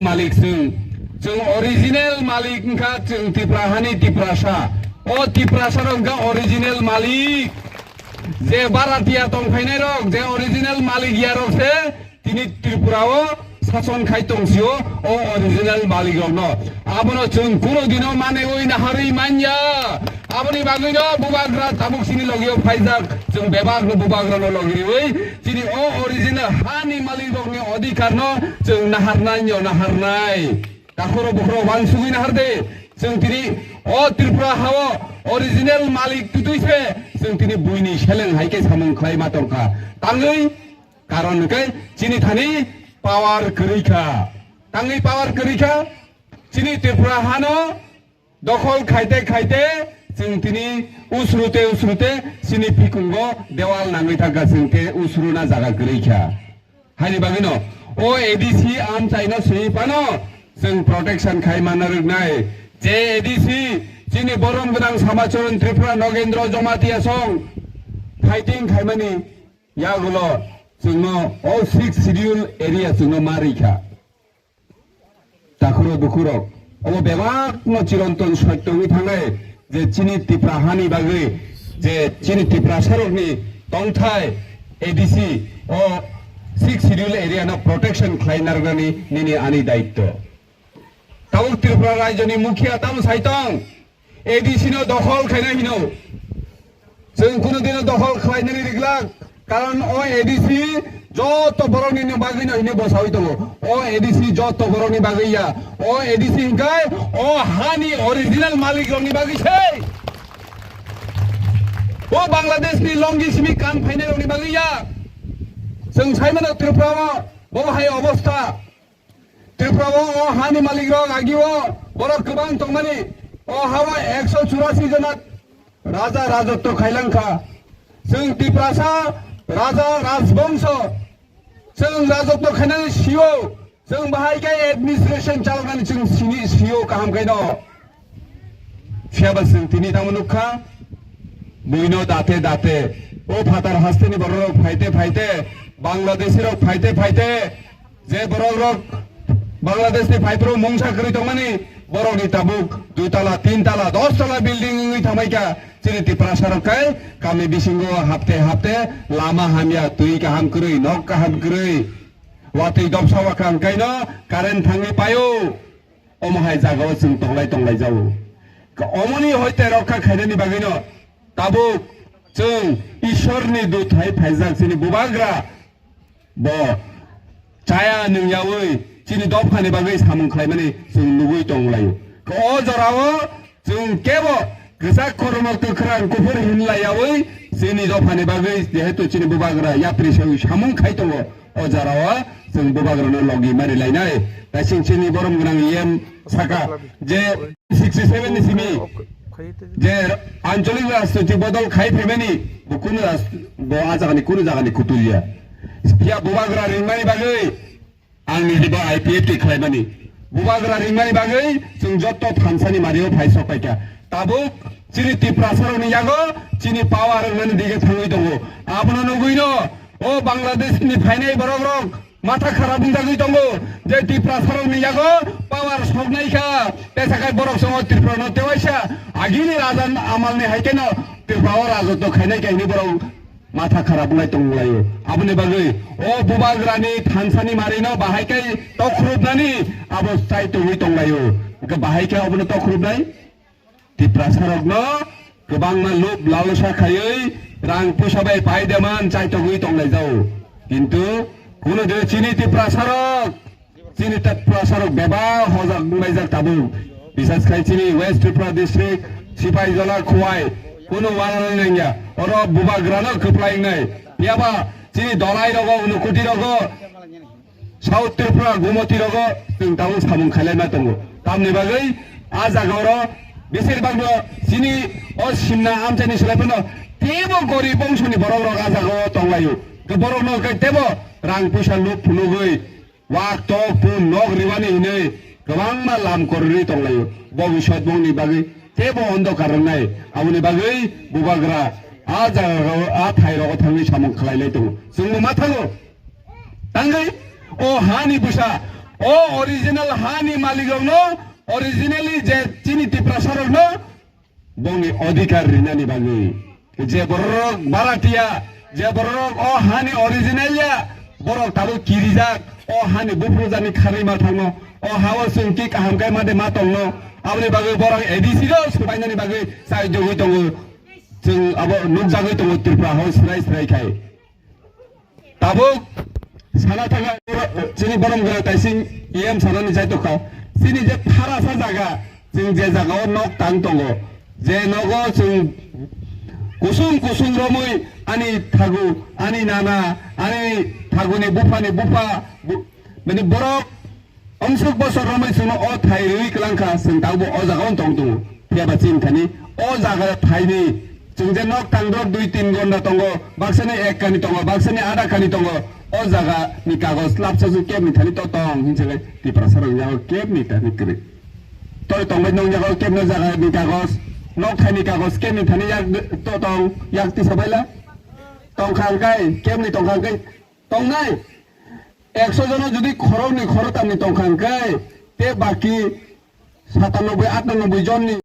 Malik जों original Malik का जों tiprahani tiprasa tiprasa rong का original Malik जे बारातिया तंफायनाय रok जे original Malik या rok se tini Tripurao শাসন খাইতংসিও ও অরিজিনাল মালিক ন আবনো जों কোনো দিনও মানে ওই না হারি মানয়া আপনি বাগৈন বুবাগ্রা তাবুকসিনি লগিও ফাইজাক जों বেবাগ বুবাগ্রা লগি ওই যিনি ও অরিজিনাল হানি মালিক রকনি অধিকার ন जों নাহারনাই কাখরো বখরো বানসুগি নাহারদে जों তিনি ও ত্রিপুরা হাও অরিজিনাল মালিক তুইছে जों তিনি বুইনি সেলেং হাইকে সামুং খাই মাতংকা তাঙ্গৈ কারণ কে চিনি থানি পাওয়ার করিখা তাঙ্গি পাওয়ার করিখা চিনি ত্রিপুরা হানো দখল খাইতে খাইতে जों তিনি উসরুতে চিনি ফিকুঙ্গ দেওয়াল নাঙ্গি থাকা जोंके উসরুনা জায়গা করিখা হাইনি বাগিন ও এডিসি আম চাইনো সুইপানো जों প্রটেকশন খাইমানার নাই যে এডিসি চিনি বরম গোনাং সামাচরণ ত্রিপুরা নগেন্দ্র জমাতিয়া সং ফাইটিং খাইমানি ইয়াগুলো जोंनो all 6 schedule area जोंनो मारिखा दाखुरो दुखुरो अब बेबाक न चिरंतन सत्यनि थांनाय जे चिनि टिप्रा हानि बागै जे चिनि टिप्रा सरकनि तंथाय एडीसी ओ 6 schedule area न प्रोटेक्शन खाइनारगानि निनि आनि दायित्व ताउ त्रिपुरा राज्यनि मुखिया ताम साइतं एडीसी न दखल खाइना हिनो जों कुनो दिनो दखल खाइनानि रिगलाक কারণ ও এডিসি যত বরনি বাগৈ নহিনে বসাই দব ও এডিসি যত বরনি বাগৈয়া ও এডিসি হিংকাই ও হানি অরিজিনাল মালিক রংনি বাগৈছে ও বাংলাদেশনি লংগিসমি কাম ফাইনাল রংনি বাগৈয়া जों साइमान त्रिपुरा बहाय अवस्था त्रिपुरा ও হানি মালিক রং আগিও বড় गोबां तंमानि ও हावा 184 जना राजा राजत्व खाइलांखा जों त्रिपुरा राजा राजवंश जों राजत्व खाइनानै सिओ जों बाहायखाय एडमिनिस्ट्रेशन चालनानै जों सिओ गाहामखायनो फियाबा जों तिनि तामुनुखा बुइनो दाते ओ फातार हास्तेनि बररक फाइते बांलादेशी रक फाइते जे बररक बांलादेशनि फाइप्रो मंसा करि तंमानि बरनि ताबुक 2 तला 3 तला 10 तला बिल्डिं थामायका चिनि टिप्रा सरकाय कामी बिसिंगो हापते लामा हामिया तुई गाहाम करै नक गाहाम करै वातै दबसावा कांकायनो कारेन्ट थाङै पायो अमहाय जागाव जों तंलाय जावो अमनि हयते रक्षा खायनायनि बागैनो ताबुक जों ईश्वरनि दुथाय फायजाक चिनि बुबाग्रा ब चाया नोंयावै चिनि दफानि बागै सामुं खालायमानि जों नुगै दंलायो अ जरावो जों केबो गोजा खरमक खरान गुफुर हिनलायावै जोंनि दफानि बागै जेहेतु चिनि बुबाग्रा यात्रि सामुं खाय दङ अ जरावा जों बुबाग्रानो लगी मारिलायनाय दासिं चिनि बरम गोनां एम साका जे 67 नि सिमी जे आंचलिक राजनीति बदल खाय फैमानि बुकुनो कुनु जागानि कुतुलिया या बुबाग्रा रिंमानि बागै आंनि दिबा आईपीएफटी खालायमानि बुबाग्रा रिंमानि बागै जों जत्त फानसानि मारियाव फायसपायका ताबुक चिनि टिप्रा सरकनि यागो चिनि पावार होननानै दिगे थाङै दङ आपनो नुगैनो ओ बांलादेशनि फायनाय बरक माथा खाराब जागै दङ जे टिप्रा सरकनि यागो पावार सकनायखा तेसाखाय बरक सङ टिप्रा न तेवायसा आगिनि राजान आमालनि हायकेनो टिप्रा राजत्व खायनाय गायनि बरक माथा खाराब नाय दंलायो आपनि बागै ओ बुबाग्रानि थानसानि मारिनो बाहायखाय तख्रुबनानि अबस्थाय दङै दंलायो बाहायखाय आपनो तख्रुबनाय टिप्रा सरकनो गोबां लोभ लालसा खायै रां फैसाबाय पायदेमान चाइतगै दंलाय जाओ किन्तु कुनु दे चिनि टिप्रा सरक बेबा हजाक बुंनाय जाक ताबु बिसास खाय चिनि वेस्ट त्रिपुरा डिस्ट्रिक्ट सिपाहीजला खुवाय कुनु वानानै नंया अर बुबाग्रानो खोप्लायनाय याबा चिनि दलाय रगो उनुकुटि रगो साउथ त्रिपुरा गुमति रगो जों ताबु सामुं खायलायना दङ तामनि बागै आ जागावरो बेसेरबांनो चिनि अ सिमना आमचानि सोलायफोरनो तेबो गरिब बंशनि बरक रग आ जागाव दंलायो बरकनो तेबो रां फैसा लुप फुनुगै वाक तक पुन नग रिवानि हिनै गोबां मा लाम कररि दंलायो भबिष्यत बंनि बागै तेबो अंधकार नाय आबनि बागै बुबाग्रा आ जागाव आ थायरग थाङै सामुं खालायलाय दङ जोंनो मा थाङो तांगै ओ हानि बुसा ও অরিজিনাল হানি মালিকনো অরিজিনালি যে চিনি টিপ্রাসারনো বঙ্গে অধিকার রিনানি বাগে যে বড় বারাটিয়া যে বড় ও হানি অরিজিনালিয়া বড় তাবো কিরিজাক ও হানি বুফরুজানি খারিমা থানো ও হাওয়া সুনকি কাহামকাই মাদে মাতংনো आबनि बागै बरं एडिसिरो सुबायनानि बागै साहाय्य होय दङ जों अब नुजागै दङ त्रिपुरा हाव स्राय खाय ताबो साना थागा जोंनि बरं गोरा ताइसिं इएम सानानि जाय दखा जोंनि जे फारासा जागा जों जे जागायाव नक तां दङ जे नगो जों कुसुम रमै आनि थागु आनि नाना आनि थागुनि बुफा माने बरक Onsuk bosor ramai suno o thai rui kelangka sentaubo o jagaon tongtu tiaba cinkani o jaga thai ni jengje nok tangdor 2-3 gonda tongo baksane ek kani tongo baksane ada kani tongo o jaga ni kagos lapsa su kem ni thani to tong hinchele ti prasarang jago kem ni tani kri toy tong bai nong jago kem no jaga ni kagos nok thai ni kagos kem ni thani yak to tong yak ti sabaila tong khang kai kem ni tong khang kai tong nai 100 জন যদি খরতামনি তংখানকাই তে বাকি 97-98 জন